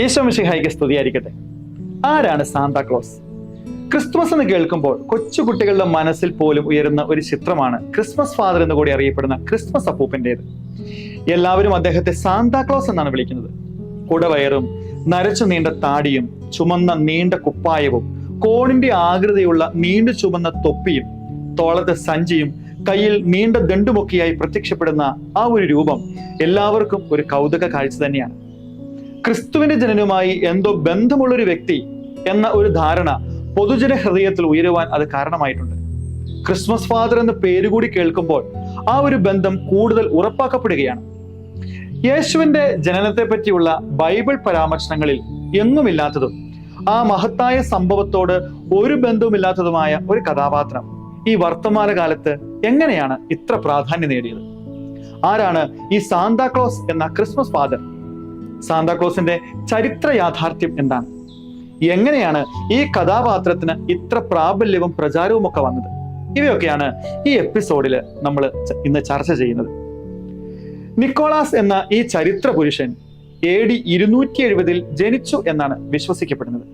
ഈശോ മിശിഹായ്ക്ക് സ്തുതിയായിരിക്കട്ടെ. ആരാണ് സാന്താക്ലോസ്? ക്രിസ്തുമസ് എന്ന് കേൾക്കുമ്പോൾ കൊച്ചുകുട്ടികളുടെ മനസ്സിൽ പോലും ഉയരുന്ന ഒരു ചിത്രമാണ് ക്രിസ്മസ് ഫാദർ എന്ന് കൂടി അറിയപ്പെടുന്ന ക്രിസ്മസ് അപ്പൂപ്പൻ്റെത്. എല്ലാവരും അദ്ദേഹത്തെ സാന്താക്ലോസ് എന്നാണ് വിളിക്കുന്നത്. കുടവയറും നരച്ചു നീണ്ട താടിയും ചുമന്ന നീണ്ട കുപ്പായവും കോണിന്റെ ആകൃതിയുള്ള നീണ്ടു ചുമന്ന തൊപ്പിയും തോളത്തെ സഞ്ചിയും കയ്യിൽ നീണ്ട ദണ്ടുമൊക്കെയായി പ്രത്യക്ഷപ്പെടുന്ന ആ ഒരു രൂപം എല്ലാവർക്കും ഒരു കൗതുക കാഴ്ച തന്നെയാണ്. ക്രിസ്തുവിന്റെ ജനനവുമായി എന്തോ ബന്ധമുള്ളൊരു വ്യക്തി എന്ന ഒരു ധാരണ പൊതുജന ഹൃദയത്തിൽ ഉയരുവാൻ അത് കാരണമായിട്ടുണ്ട്. ക്രിസ്മസ് ഫാദർ എന്ന പേരുകൂടി കേൾക്കുമ്പോൾ ആ ഒരു ബന്ധം കൂടുതൽ ഉറപ്പാക്കപ്പെടുകയാണ്. യേശുവിന്റെ ജനനത്തെ പറ്റിയുള്ള ബൈബിൾ പരാമർശനങ്ങളിൽ എങ്ങുമില്ലാത്തതും ആ മഹത്തായ സംഭവത്തോട് ഒരു ബന്ധവുമില്ലാത്തതുമായ ഒരു കഥാപാത്രം ഈ വർത്തമാന കാലത്ത് എങ്ങനെയാണ് ഇത്ര പ്രാധാന്യം നേടിയത്? ആരാണ് ഈ സാന്താക്ലോസ് എന്ന ക്രിസ്മസ് ഫാദർ? സാന്താക്ലോസിന്റെ ചരിത്ര യാഥാർത്ഥ്യം എന്താണ്? എങ്ങനെയാണ് ഈ കഥാപാത്രത്തിന് ഇത്ര പ്രാബല്യവും പ്രചാരവും ഒക്കെ വന്നത്? ഇവയൊക്കെയാണ് ഈ എപ്പിസോഡിൽ നമ്മൾ ഇന്ന് ചർച്ച ചെയ്യുന്നത്. നിക്കോളാസ് എന്ന ഈ ചരിത്ര പുരുഷൻ AD 270 ജനിച്ചു എന്നാണ് വിശ്വസിക്കപ്പെടുന്നത്.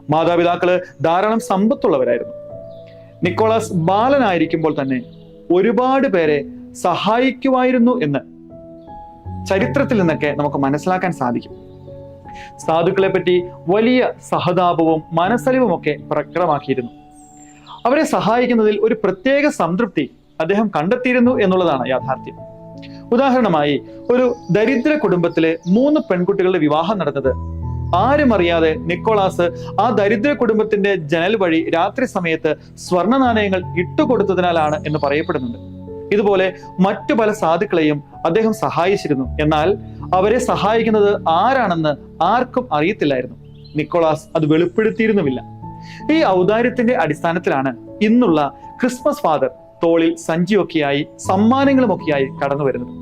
മാതാപിതാക്കള് ധാരാളം സമ്പത്തുള്ളവരായിരുന്നു. നിക്കോളാസ് ബാലനായിരിക്കുമ്പോൾ തന്നെ ഒരുപാട് പേരെ സഹായിക്കുമായിരുന്നു എന്ന് ചരിത്രത്തിൽ നിന്നൊക്കെ നമുക്ക് മനസ്സിലാക്കാൻ സാധിക്കും. സാധുക്കളെ പറ്റി വലിയ സഹതാപവും മനസ്സലിവും ഒക്കെ പ്രകടമാക്കിയിരുന്നു. അവരെ സഹായിക്കുന്നതിൽ ഒരു പ്രത്യേക സംതൃപ്തി അദ്ദേഹം കണ്ടെത്തിയിരുന്നു എന്നുള്ളതാണ് യാഥാർത്ഥ്യം. ഉദാഹരണമായി, ഒരു ദരിദ്ര കുടുംബത്തിലെ 3 പെൺകുട്ടികളുടെ വിവാഹം നടന്നത് ആരും അറിയാതെ നിക്കോളാസ് ആ ദരിദ്ര കുടുംബത്തിന്റെ ജനൽ വഴി രാത്രി സമയത്ത് സ്വർണ്ണ നാണയങ്ങൾ ഇട്ടുകൊടുത്തതിനാലാണ് എന്ന് പറയപ്പെടുന്നുണ്ട്. ഇതുപോലെ മറ്റു പല സാധുക്കളെയും അദ്ദേഹം സഹായിച്ചിരുന്നു. എന്നാൽ അവരെ സഹായിക്കുന്നത് ആരാണെന്ന് ആർക്കും അറിയത്തില്ലായിരുന്നു. നിക്കോളാസ് അത് വെളിപ്പെടുത്തിയിരുന്നുമില്ല. ഈ ഔദാര്യത്തിന്റെ അടിസ്ഥാനത്തിലാണ് ഇന്നുള്ള ക്രിസ്മസ് ഫാദർ തോളിൽ സഞ്ചിയൊക്കെയായി സമ്മാനങ്ങളുമൊക്കെയായി കടന്നു വരുന്നത്.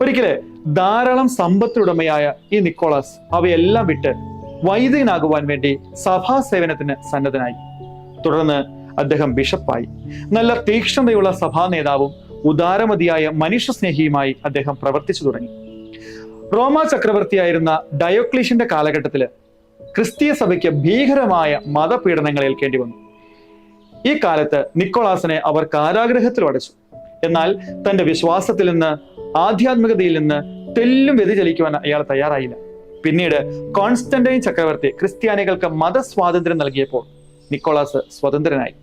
ഒരിക്കല് ധാരാളം സമ്പത്തിനുടമയായ ഈ നിക്കോളാസ് അവയെല്ലാം വിട്ട് വൈദികനാകുവാൻ വേണ്ടി സഭാ സേവനത്തിന് സന്നദ്ധനായി. തുടർന്ന് അദ്ദേഹം ബിഷപ്പായി. നല്ല തീക്ഷ്ണതയുള്ള സഭാ നേതാവും ഉദാരമതിയായ മനുഷ്യസ്നേഹിയുമായി അദ്ദേഹം പ്രവർത്തിച്ചു തുടങ്ങി. റോമ ചക്രവർത്തിയായിരുന്ന ഡയോക്ലീഷ്യന്റെ കാലഘട്ടത്തില് ക്രിസ്തീയ സഭയ്ക്ക് ഭീകരമായ മതപീഡനങ്ങൾ ഏൽക്കേണ്ടി വന്നു. ഈ കാലത്ത് നിക്കോളാസിനെ അവർ കാരാഗൃഹത്തിൽ അടച്ചു. എന്നാൽ തന്റെ വിശ്വാസത്തിൽ നിന്ന്, ആധ്യാത്മികതയിൽ നിന്ന് തെല്ലും വ്യതിചലിക്കുവാൻ അയാൾ തയ്യാറായില്ല. പിന്നീട് കോൺസ്റ്റന്റൈൻ ചക്രവർത്തി ക്രിസ്ത്യാനികൾക്ക് മതസ്വാതന്ത്ര്യം നൽകിയപ്പോൾ നിക്കോളാസ് സ്വതന്ത്രനായി.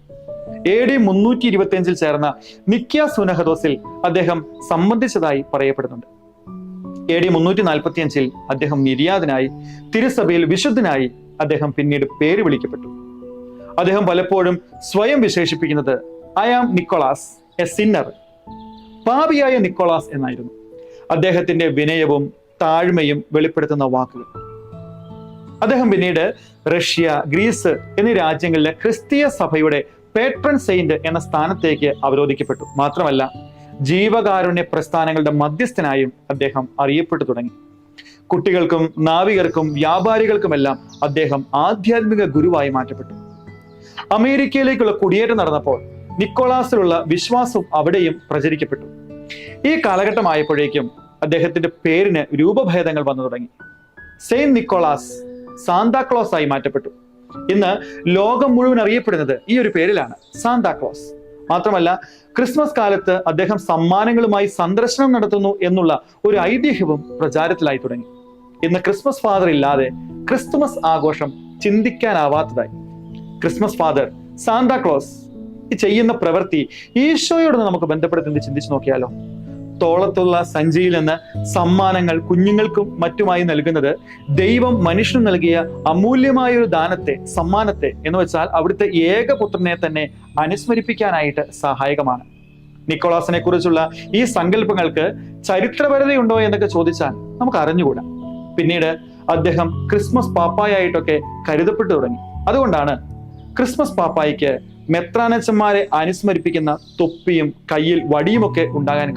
AD 325 ചേർന്ന നിക്യ സുനഹദോസിൽ അദ്ദേഹം സംബന്ധിച്ചതായി പറയപ്പെടുന്നുണ്ട്. AD 345 അദ്ദേഹം നിര്യാതനായി. തിരുസഭയിൽ വിശുദ്ധനായി അദ്ദേഹം പിന്നീട് പേര് വിളിക്കപ്പെട്ടു. അദ്ദേഹം പലപ്പോഴും സ്വയം വിശേഷിപ്പിക്കുന്നത് "I am Nicholas, a sinner", പാപിയായ നിക്കോളാസ് എന്നായിരുന്നു. അദ്ദേഹത്തിന്റെ വിനയവും താഴ്മയും വെളിപ്പെടുത്തുന്ന വാക്കുകൾ. അദ്ദേഹം പിന്നീട് റഷ്യ, ഗ്രീസ് എന്നീ രാജ്യങ്ങളിലെ ക്രിസ്തീയ സഭയുടെ പേട്രൺ സെയിന്റ് എന്ന സ്ഥാനത്തേക്ക് അവരോധിക്കപ്പെട്ടു. മാത്രമല്ല, ജീവകാരുണ്യ പ്രസ്ഥാനങ്ങളുടെ മധ്യസ്ഥനായും അദ്ദേഹം അറിയപ്പെട്ടു തുടങ്ങി. കുട്ടികൾക്കും നാവികർക്കും വ്യാപാരികൾക്കുമെല്ലാം അദ്ദേഹം ആധ്യാത്മിക ഗുരുവായി മാറ്റപ്പെട്ടു. അമേരിക്കയിലേക്കുള്ള കുടിയേറ്റം നടന്നപ്പോൾ നിക്കോളാസിലുള്ള വിശ്വാസം അവിടെയും പ്രചരിക്കപ്പെട്ടു. ഈ കാലഘട്ടമായപ്പോഴേക്കും അദ്ദേഹത്തിന്റെ പേരിന് രൂപഭേദങ്ങൾ വന്നു തുടങ്ങി. സെയിന്റ് നിക്കോളാസ് സാന്താക്ലോസ് ആയി മാറ്റപ്പെട്ടു. ഇന്ന് ലോകം മുഴുവൻ അറിയപ്പെടുന്നത് ഈ ഒരു പേരിലാണ്, സാന്താക്ലോസ്. മാത്രമല്ല, ക്രിസ്മസ് കാലത്ത് അദ്ദേഹം സമ്മാനങ്ങളുമായി സന്ദർശനം നടത്തുന്നു എന്നുള്ള ഒരു ഐതിഹ്യവും പ്രചാരത്തിലായി തുടങ്ങി. ഇന്ന് ക്രിസ്മസ് ഫാദർ ഇല്ലാതെ ക്രിസ്തുമസ് ആഘോഷം ചിന്തിക്കാനാവാത്തതായി. ക്രിസ്മസ് ഫാദർ സാന്താക്ലോസ് ചെയ്യുന്ന പ്രവൃത്തി ഈശോയോട് നമുക്ക് ബന്ധപ്പെടുത്തി ചിന്തിച്ചു നോക്കിയാലോ? തോളത്തുള്ള സഞ്ചിയിൽ നിന്ന് സമ്മാനങ്ങൾ കുഞ്ഞുങ്ങൾക്കും മറ്റുമായി നൽകുന്നത് ദൈവം മനുഷ്യന് നൽകിയ അമൂല്യമായ ഒരു ദാനത്തെ, സമ്മാനത്തെ എന്ന് വെച്ചാൽ അവിടുത്തെ ഏകപുത്രനെ തന്നെ അനുസ്മരിപ്പിക്കാനായിട്ട് സഹായകമാണ്. നിക്കോളാസിനെ കുറിച്ചുള്ള ഈ സങ്കല്പങ്ങൾക്ക് ചരിത്രപരതയുണ്ടോ എന്നൊക്കെ ചോദിച്ചാൽ നമുക്ക് അറിഞ്ഞുകൂടാ. പിന്നീട് അദ്ദേഹം ക്രിസ്മസ് പാപ്പായായിട്ടൊക്കെ കരുതപ്പെട്ടു തുടങ്ങി. അതുകൊണ്ടാണ് ക്രിസ്മസ് പാപ്പായിക്ക് മെത്രാനച്ചന്മാരെ അനുസ്മരിപ്പിക്കുന്ന തൊപ്പിയും കയ്യിൽ വടിയുമൊക്കെ ഉണ്ടാകാൻ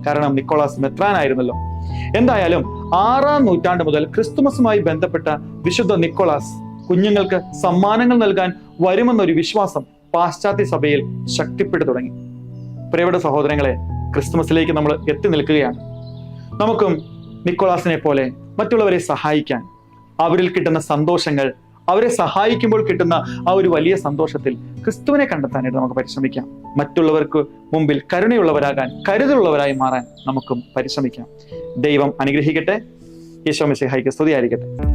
കാരണം നിക്കോളാസ് മെത്രാനായിരുന്നല്ലോ. എന്തായാലും 6-ാം നൂറ്റാണ്ട് മുതൽ ക്രിസ്തുമസുമായി ബന്ധപ്പെട്ട വിശുദ്ധ നിക്കോളാസ് കുഞ്ഞുങ്ങൾക്ക് സമ്മാനങ്ങൾ നൽകാൻ വരുമെന്നൊരു വിശ്വാസം പാശ്ചാത്യ സഭയിൽ ശക്തിപ്പെട്ടു തുടങ്ങി. പ്രിയപ്പെട്ട സഹോദരങ്ങളെ, ക്രിസ്തുമസിലേക്ക് നമ്മൾ എത്തി നിൽക്കുകയാണ്. നമുക്കും നിക്കോളാസിനെ പോലെ മറ്റുള്ളവരെ സഹായിക്കാൻ, അവരിൽ കിട്ടുന്ന സന്തോഷങ്ങൾ, അവരെ സഹായിക്കുമ്പോൾ കിട്ടുന്ന ആ ഒരു വലിയ സന്തോഷത്തിൽ ക്രിസ്തുവിനെ കണ്ടെത്താനായിട്ട് നമുക്ക് പരിശ്രമിക്കാം. മറ്റുള്ളവർക്ക് മുമ്പിൽ കരുണയുള്ളവരാകാൻ, കരുതലുള്ളവരായി മാറാൻ നമുക്കും പരിശ്രമിക്കാം. ദൈവം അനുഗ്രഹിക്കട്ടെ. ഈശോ മിശിഹായ്ക്ക് സ്തുതിയായിരിക്കട്ടെ.